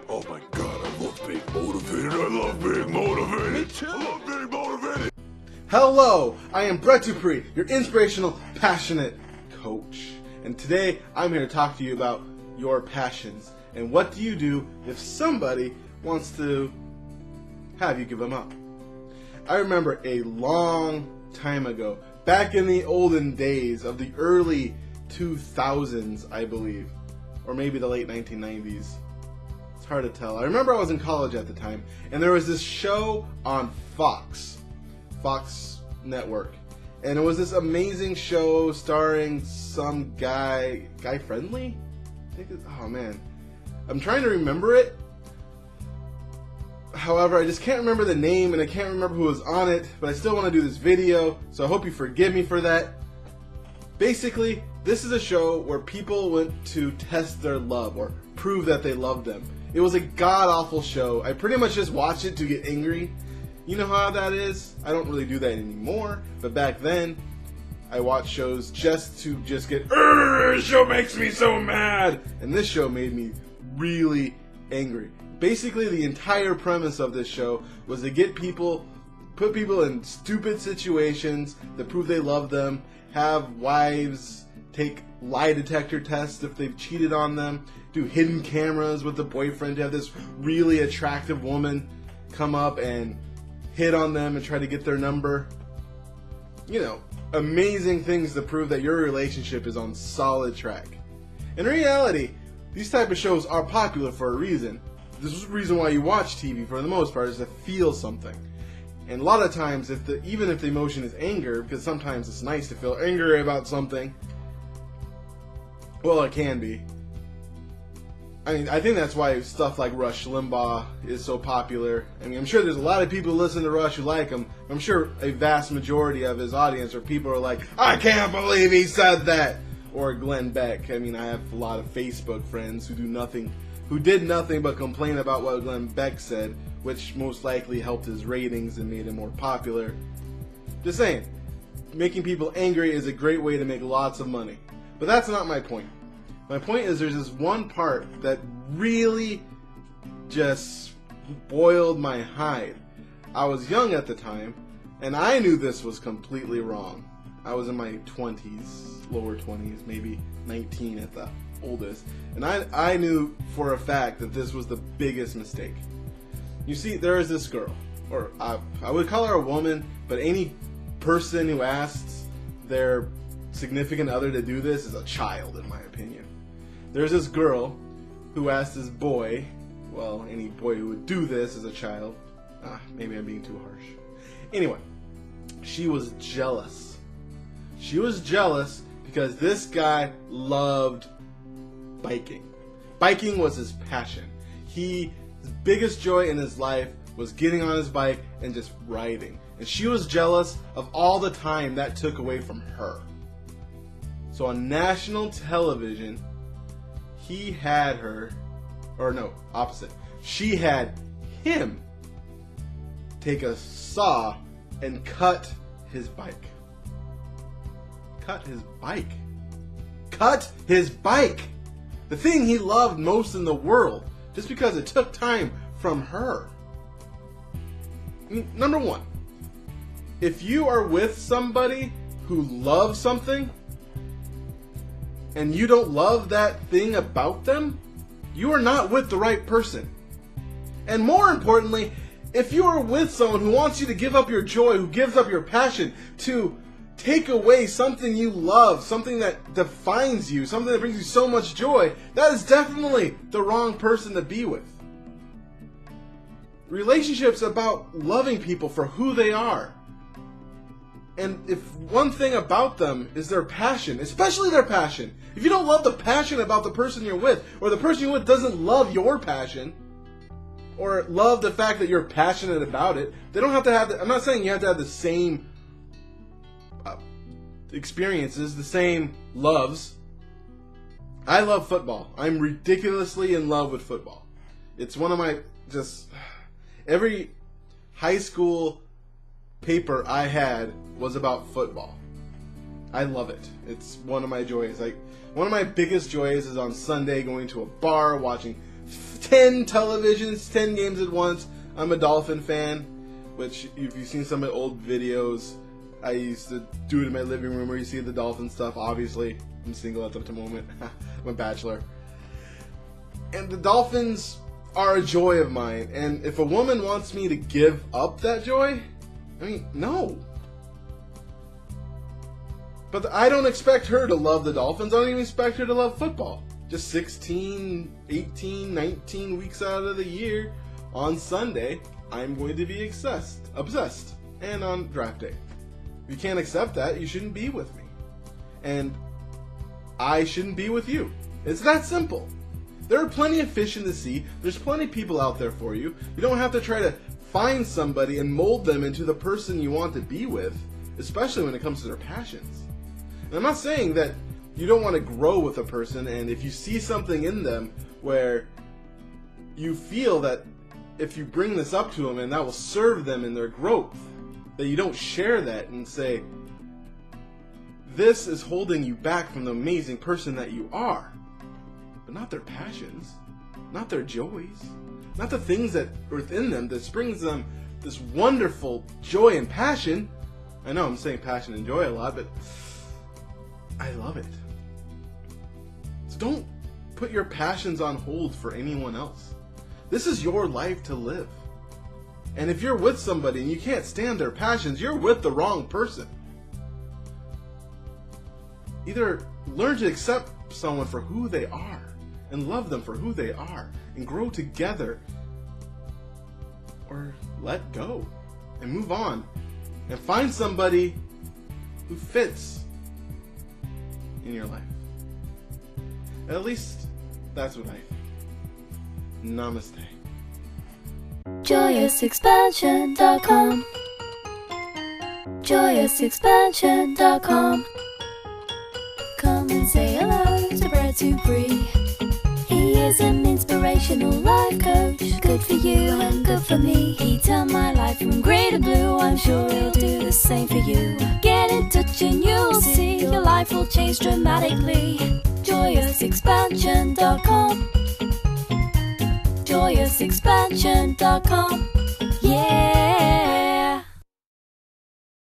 Oh my god, I love being motivated. I love being motivated. Me too. I love being motivated. Hello, I am Brett Dupree, your inspirational, passionate coach. And today I'm here to talk to you about your passions and what do you do if somebody wants to have you give them up. I remember a long time ago, back in the olden days of the early 2000s, I believe, or maybe the late 1990s. It's hard to tell. I remember I was in college at the time, and there was this show on Fox Network, and it was this amazing show starring some guy Friendly? Oh man, I'm trying to remember it. However, I just can't remember the name, and I can't remember who was on it, but I still want to do this video, so I hope you forgive me for that. Basically, this is a show where people went to test their love, or prove that they loved them. It was a god-awful show. I pretty much just watched it to get angry. You know how that is? I don't really do that anymore, but back then, I watched shows just to get, this show makes me so mad! And this show made me really angry. Basically, the entire premise of this show was to get people, put people in stupid situations that prove they love them, have wives take lie detector tests if they've cheated on them, do hidden cameras with the boyfriend to have this really attractive woman come up and hit on them and try to get their number. You know, amazing things to prove that your relationship is on solid track. In reality, these type of shows are popular for a reason. This is the reason why you watch TV for the most part, is to feel something. And a lot of times, even if the emotion is anger, because sometimes it's nice to feel angry about something, well, it can be. I mean, I think that's why stuff like Rush Limbaugh is so popular. I mean, I'm sure there's a lot of people who listen to Rush who like him. I'm sure a vast majority of his audience are people who are like, I can't believe he said that! Or Glenn Beck. I mean, I have a lot of Facebook friends who did nothing but complain about what Glenn Beck said, which most likely helped his ratings and made him more popular. Just saying, making people angry is a great way to make lots of money. But that's not my point. My point is there's this one part that really just boiled my hide. I was young at the time, and I knew this was completely wrong. I was in my 20s, lower 20s, maybe 19 at the oldest, and I knew for a fact that this was the biggest mistake. You see, there is this girl, or I would call her a woman, but any person who asks their significant other to do this is a child, in my opinion. There's this girl who asked this boy, well, any boy who would do this as a child, maybe I'm being too harsh. Anyway, she was jealous. She was jealous because this guy loved biking. Biking was his passion. His biggest joy in his life was getting on his bike and just riding. And she was jealous of all the time that took away from her. So on national television, he had her, or no, opposite. She had him take a saw and cut his bike. Cut his bike. Cut his bike! The thing he loved most in the world, just because it took time from her. Number one, if you are with somebody who loves something, and you don't love that thing about them, you are not with the right person. And more importantly, if you are with someone who wants you to give up your joy, who gives up your passion, to take away something you love, something that defines you, something that brings you so much joy, that is definitely the wrong person to be with. Relationships about loving people for who they are. And if one thing about them is their passion, especially their passion, if you don't love the passion about the person you're with, or the person you're with doesn't love your passion, or love the fact that you're passionate about it, they don't have to have, I'm not saying you have to have the same experiences, the same loves. I love football. I'm ridiculously in love with football. It's one of my, every high school paper I had was about football. I love it. It's one of my joys. One of my biggest joys is on Sunday going to a bar, watching 10 televisions, 10 games at once. I'm a Dolphin fan, which if you've seen some of the old videos, I used to do it in my living room where you see the Dolphin stuff. Obviously, I'm single at the moment. I'm a bachelor. And the Dolphins are a joy of mine. And if a woman wants me to give up that joy, I mean, no. But I don't expect her to love the Dolphins. I don't even expect her to love football. Just 16, 18, 19 weeks out of the year, on Sunday, I'm going to be obsessed. And on draft day. If you can't accept that, you shouldn't be with me. And I shouldn't be with you. It's that simple. There are plenty of fish in the sea. There's plenty of people out there for you. You don't have to try to find somebody and mold them into the person you want to be with, especially when it comes to their passions. And I'm not saying that you don't want to grow with a person, and if you see something in them where you feel that if you bring this up to them and that will serve them in their growth, that you don't share that and say, this is holding you back from the amazing person that you are. But not their passions, not their joys, not the things that are within them that brings them this wonderful joy and passion. I know I'm saying passion and joy a lot, but I love it. So don't put your passions on hold for anyone else. This is your life to live. And if you're with somebody and you can't stand their passions, you're with the wrong person. Either learn to accept someone for who they are and love them for who they are and grow together, or let go and move on and find somebody who fits in your life. At least that's what I think. Namaste. JoyousExpansion.com. JoyousExpansion.com. Come and say hello to Brad Dupree. He is an inspirational life coach, good for you and good for me. He turned my life from grey to blue, I'm sure he'll do the same for you. Get in touch and you'll see your life will change dramatically. JoyousExpansion.com. JoyousExpansion.com. Yeah.